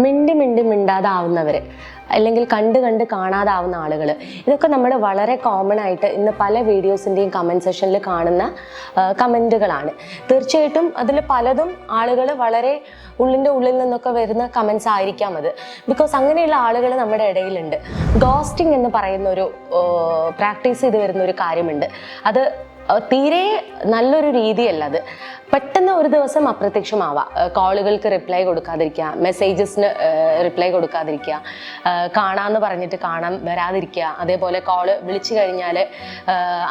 മിണ്ടി മിണ്ടി മിണ്ടാതാവുന്നവർ, അല്ലെങ്കിൽ കണ്ട് കാണാതാവുന്ന ആളുകൾ, ഇതൊക്കെ നമ്മൾ വളരെ കോമൺ ആയിട്ട് ഇന്ന് പല വീഡിയോസിൻ്റെയും കമൻറ്റ് സെഷനിൽ കാണുന്ന കമൻറ്റുകളാണ്. തീർച്ചയായിട്ടും അതിൽ പലതും ആളുകൾ വളരെ ഉള്ളിൽ നിന്നൊക്കെ വരുന്ന കമൻറ്റ്സ് ആയിരിക്കാം അത്. ബിക്കോസ് അങ്ങനെയുള്ള ആളുകൾ നമ്മുടെ ഇടയിലുണ്ട്. ഗോസ്റ്റിംഗ് എന്ന് പറയുന്ന ഒരു പ്രാക്ടീസ് ചെയ്ത് വരുന്ന ഒരു കാര്യമുണ്ട്. അത് തീരെ നല്ലൊരു രീതിയല്ല. അത് പെട്ടെന്ന് ഒരു ദിവസം അപ്രത്യക്ഷമാവാം. കോളുകൾക്ക് റിപ്ലൈ കൊടുക്കാതിരിക്കുക, മെസ്സേജസിന് റിപ്ലൈ കൊടുക്കാതിരിക്കുക, കാണാമെന്ന് പറഞ്ഞിട്ട് കാണാൻ വരാതിരിക്കുക, അതേപോലെ കോള് വിളിച്ചു കഴിഞ്ഞാൽ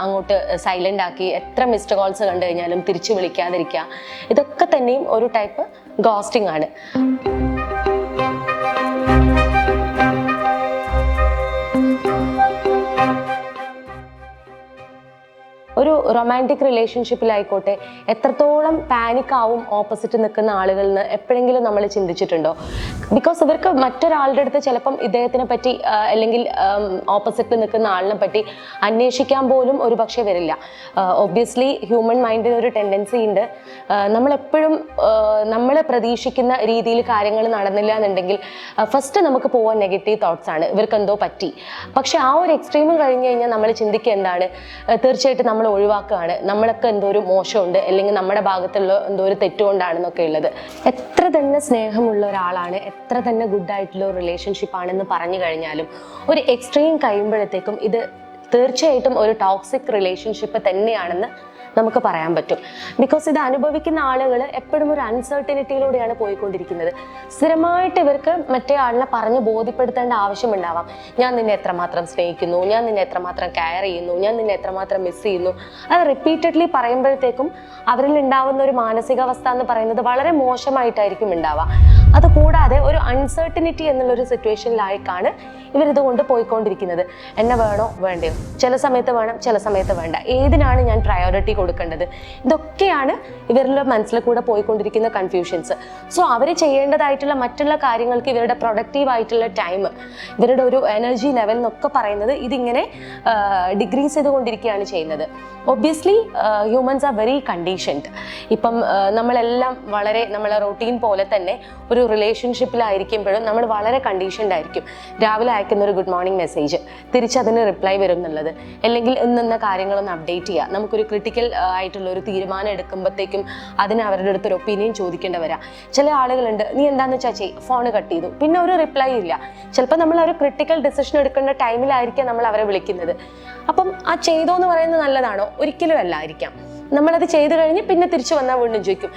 അങ്ങോട്ട് സൈലൻ്റ് ആക്കി, എത്ര മിസ്ഡ് കോൾസ് കണ്ടു കഴിഞ്ഞാലും തിരിച്ചു വിളിക്കാതിരിക്കുക. ഇതൊക്കെ തന്നെയും ഒരു ടൈപ്പ് ഗോസ്റ്റിംഗ് ആണ്. ഒരു റൊമാൻറ്റിക് റിലേഷൻഷിപ്പിലായിക്കോട്ടെ എത്രത്തോളം പാനിക് ആവും ഓപ്പോസിറ്റ് നിൽക്കുന്ന ആളുകളിൽ നിന്ന് എപ്പോഴെങ്കിലും നമ്മൾ ചിന്തിച്ചിട്ടുണ്ടോ? ബിക്കോസ് ഇവർക്ക് മറ്റൊരാളുടെ അടുത്ത് ചിലപ്പം ഇദ്ദേഹത്തിനെ പറ്റി അല്ലെങ്കിൽ ഓപ്പോസിറ്റിൽ നിൽക്കുന്ന ആളിനെ പറ്റി അന്വേഷിക്കാൻ പോലും ഒരു പക്ഷേ വരില്ല. ഒബ്വിയസ്ലി ഹ്യൂമൻ മൈൻഡിന് ഒരു ടെൻഡൻസി ഉണ്ട്. നമ്മളെപ്പോഴും നമ്മൾ പ്രതീക്ഷിക്കുന്ന രീതിയിൽ കാര്യങ്ങൾ നടന്നില്ല എന്നുണ്ടെങ്കിൽ ഫസ്റ്റ് നമുക്ക് പോകാൻ നെഗറ്റീവ് തോട്ട്സ് ആണ്, ഇവർക്ക് എന്തോ പറ്റി. പക്ഷെ ആ ഒരു എക്സ്ട്രീമും കഴിഞ്ഞ് കഴിഞ്ഞാൽ നമ്മൾ ചിന്തിക്കുക എന്താണ്, തീർച്ചയായിട്ടും നമ്മൾ ഒഴിവാക്കുകയാണ്, നമ്മളൊക്കെ എന്തോ ഒരു മോശമുണ്ട്, അല്ലെങ്കിൽ നമ്മുടെ ഭാഗത്തുള്ള എന്തോ ഒരു തെറ്റുകൊണ്ടാണെന്നൊക്കെ ഉള്ളത്. എത്ര തന്നെ സ്നേഹമുള്ള ഒരാളാണ്, എത്ര തന്നെ ഗുഡായിട്ടുള്ള ഒരു റിലേഷൻഷിപ്പ് ആണെന്ന് പറഞ്ഞു കഴിഞ്ഞാലും ഒരു എക്സ്ട്രീം കഴിയുമ്പോഴത്തേക്കും ഇത് തീർച്ചയായിട്ടും ഒരു ടോക്സിക് റിലേഷൻഷിപ്പ് തന്നെയാണെന്ന് നമുക്ക് പറയാൻ പറ്റും. ബിക്കോസ് ഇത് അനുഭവിക്കുന്ന ആളുകൾ എപ്പോഴും ഒരു അൺസർട്ടനിറ്റിയിലൂടെയാണ് പോയിക്കൊണ്ടിരിക്കുന്നത്. സ്ഥിരമായിട്ട് ഇവർക്ക് മറ്റേ ആളിനെ പറഞ്ഞ് ബോധ്യപ്പെടുത്തേണ്ട ആവശ്യമുണ്ടാവാം. ഞാൻ നിന്നെ എത്രമാത്രം സ്നേഹിക്കുന്നു, ഞാൻ നിന്നെ എത്രമാത്രം കെയർ ചെയ്യുന്നു, ഞാൻ നിന്നെ എത്രമാത്രം മിസ് ചെയ്യുന്നു. അത് റിപ്പീറ്റഡ്ലി പറയുമ്പോഴത്തേക്കും അവരിൽ ഉണ്ടാവുന്ന ഒരു മാനസികാവസ്ഥ എന്ന് പറയുന്നത് വളരെ മോശമായിട്ടായിരിക്കും ഉണ്ടാവുക. അതുകൂടാതെ ഒരു അൺസർട്ടനിറ്റി എന്നുള്ളൊരു സിറ്റുവേഷനിലായിക്കാണ് ഇവരിതുകൊണ്ട് പോയിക്കൊണ്ടിരിക്കുന്നത്. എന്നെ വേണോ വേണ്ടയോ, ചില സമയത്ത് വേണം, ചില സമയത്ത് വേണ്ട, ഏതിനാണ് ഞാൻ പ്രയോറിറ്റി കൊടുക്കേണ്ടത്, ഇതൊക്കെയാണ് ഇവരുടെ മനസ്സിൽ കൂടെ പോയിക്കൊണ്ടിരിക്കുന്ന കൺഫ്യൂഷൻസ്. സോ അവർ ചെയ്യേണ്ടതായിട്ടുള്ള മറ്റുള്ള കാര്യങ്ങൾക്ക് ഇവരുടെ പ്രൊഡക്റ്റീവ് ആയിട്ടുള്ള ടൈം, ഇവരുടെ ഒരു എനർജി ലെവൽ എന്നൊക്കെ പറയുന്നത് ഇതിങ്ങനെ ഡിക്രീസ് ചെയ്തുകൊണ്ടിരിക്കുകയാണ് ചെയ്യുന്നത്. Obviously humans are very conditioned. ഇപ്പം നമ്മളെല്ലാം വളരെ നമ്മളെ റൊട്ടീൻ പോലെ തന്നെ ഒരു റിലേഷൻഷിപ്പിലായിരിക്കുമ്പോഴും നമ്മൾ വളരെ കണ്ടീഷൻഡ് ആയിരിക്കും. രാവിലെ അയക്കുന്ന ഒരു ഗുഡ് മോർണിംഗ് മെസ്സേജ് തിരിച്ചതിന് റിപ്ലൈ വരും എന്നുള്ളത്, അല്ലെങ്കിൽ ഇന്ന കാര്യങ്ങളൊന്ന് അപ്ഡേറ്റ് ചെയ്യുക, നമുക്കൊരു ക്രിട്ടിക്കൽ ആയിട്ടുള്ള ഒരു തീരുമാനം എടുക്കുമ്പോഴത്തേക്കും അതിന് അവരുടെ അടുത്തൊരു ഒപ്പീനിയൻ ചോദിക്കേണ്ട വരാം. ചില ആളുകളുണ്ട്, നീ എന്താണെന്ന് വെച്ചാൽ ചെയ്, ഫോൺ കട്ട് ചെയ്തു, പിന്നെ ഒരു റിപ്ലൈ ഇല്ല. ചിലപ്പോൾ നമ്മൾ ഒരു ക്രിട്ടിക്കൽ ഡിസിഷൻ എടുക്കേണ്ട ടൈമിലായിരിക്കാം നമ്മൾ അവരെ വിളിക്കുന്നത്. അപ്പം ആ ചെയ്തോ എന്ന് പറയുന്നത് നല്ലതാണോ? ഒരിക്കലും അല്ലായിരിക്കാം. നമ്മളത് ചെയ്തു കഴിഞ്ഞ് പിന്നെ തിരിച്ചു വന്നാൽ വീണ്ടും ചോദിക്കും,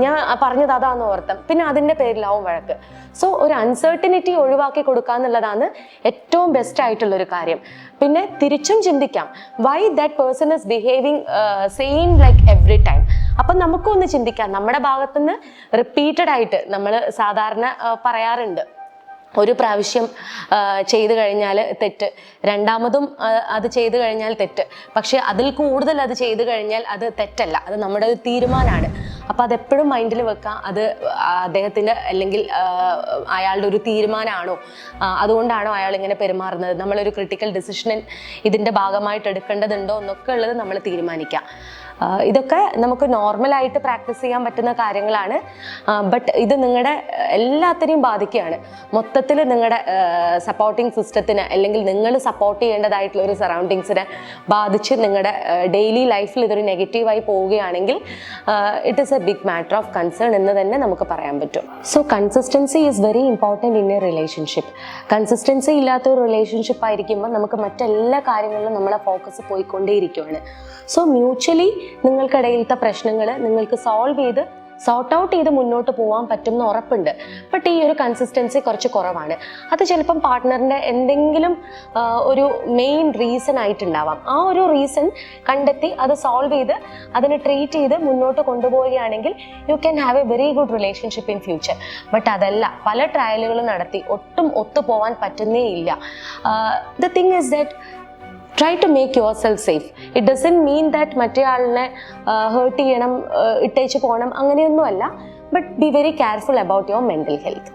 ഞാൻ പറഞ്ഞത് അതാന്ന് ഓർത്തം, പിന്നെ അതിൻ്റെ പേരിലാവും വഴക്ക്. സോ ഒരു അൺസർട്ടനിറ്റി ഒഴിവാക്കി കൊടുക്കുക എന്നുള്ളതാണ് ഏറ്റവും ബെസ്റ്റ് ആയിട്ടുള്ളൊരു കാര്യം. പിന്നെ തിരിച്ചും ചിന്തിക്കാം, why that person is behaving same like every time. അപ്പം നമുക്കൊന്ന് ചിന്തിക്കാം. നമ്മുടെ ഭാഗത്തുനിന്ന് റിപ്പീറ്റഡ് ആയിട്ട് നമ്മൾ സാധാരണ പറയാറുണ്ട്, ഒരു പ്രാവശ്യം ചെയ്തു കഴിഞ്ഞാൽ തെറ്റ്, രണ്ടാമതും അത് ചെയ്തു കഴിഞ്ഞാൽ തെറ്റ്. പക്ഷെ അതിൽ കൂടുതൽ അത് ചെയ്തു കഴിഞ്ഞാൽ അത് തെറ്റല്ല, അത് നമ്മുടെ ഒരു തീരുമാനമാണ്. അപ്പം അതെപ്പോഴും മൈൻഡിൽ വെക്കാം. അത് അദ്ദേഹത്തിൻ്റെ അല്ലെങ്കിൽ അയാളുടെ ഒരു തീരുമാനമാണോ, അതുകൊണ്ടാണോ അയാൾ ഇങ്ങനെ പെരുമാറുന്നത്, നമ്മളൊരു ക്രിട്ടിക്കൽ ഡിസിഷൻ ഇതിൻ്റെ ഭാഗമായിട്ട് എടുക്കേണ്ടതുണ്ടോ എന്നൊക്കെ ഉള്ളത് നമ്മൾ തീരുമാനിക്കാം. ഇതൊക്കെ നമുക്ക് നോർമലായിട്ട് പ്രാക്ടീസ് ചെയ്യാൻ പറ്റുന്ന കാര്യങ്ങളാണ്. ബട്ട് ഇത് നിങ്ങളുടെ എല്ലാത്തിനെയും ബാധിക്കുകയാണ്. മൊത്തത്തിൽ നിങ്ങളുടെ സപ്പോർട്ടിങ് സിസ്റ്റത്തിന്, അല്ലെങ്കിൽ നിങ്ങൾ സപ്പോർട്ട് ചെയ്യേണ്ടതായിട്ടുള്ള ഒരു സറൗണ്ടിങ്സിനെ ബാധിച്ച് നിങ്ങളുടെ ഡെയിലി ലൈഫിൽ ഇതൊരു നെഗറ്റീവായി പോവുകയാണെങ്കിൽ it is a big matter of concern എന്ന് തന്നെ നമുക്ക് പറയാൻ പറ്റും. So consistency is very important in a relationship. Consistency ഇല്ലാത്ത ഒരു റിലേഷൻഷിപ്പ് ആയിരിക്കുമ്പോൾ നമുക്ക് മറ്റെല്ലാ കാര്യങ്ങളിലും നമ്മളെ ഫോക്കസ് പോയിക്കൊണ്ടേയിരിക്കുകയാണ്. സോ മ്യൂച്വലി നിങ്ങൾക്കിടയിലത്തെ പ്രശ്നങ്ങൾ നിങ്ങൾക്ക് സോർട്ട് ഔട്ട് ചെയ്ത് മുന്നോട്ട് പോകാൻ പറ്റുമെന്ന് ഉറപ്പുണ്ട്. ബട്ട് ഈ ഒരു കൺസിസ്റ്റൻസി കുറച്ച് കുറവാണ്. അത് ചിലപ്പം പാർട്ട്ണറിൻ്റെ എന്തെങ്കിലും ഒരു മെയിൻ റീസൺ ആയിട്ടുണ്ടാവാം. ആ ഒരു റീസൺ കണ്ടെത്തി അത് സോൾവ് ചെയ്ത് അതിനെ ട്രീറ്റ് ചെയ്ത് മുന്നോട്ട് കൊണ്ടുപോവുകയാണെങ്കിൽ you can have a very good relationship in future. But അതല്ല, പല ട്രയലുകളും നടത്തി ഒട്ടും ഒത്തുപോകാൻ പറ്റുന്നേ ഇല്ല. The thing is that try to make yourself safe. It doesn't mean that മറ്റേ ആളിനെ ഹേർട്ട് ചെയ്യണം, ഇട്ടേച്ച് പോകണം, അങ്ങനെയൊന്നുമല്ല. But be very careful about your mental health.